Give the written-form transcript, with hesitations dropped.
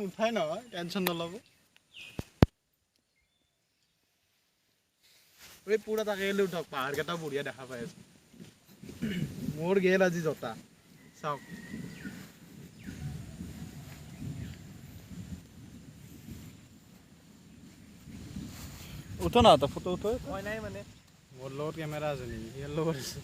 নুঠাই নহয় টেনশ্যন নল'ব এই পুৰা তাকে উঠক পাহাৰকেইটা বঢ়িয়া দেখা পাই আছো মোৰ গেল আজি জোতা চাওক উঠো না তো ফটো উঠো মই নাই মানে মোৰ লগত কেমেৰা আছে নেকি ইয়াৰ লগত আছে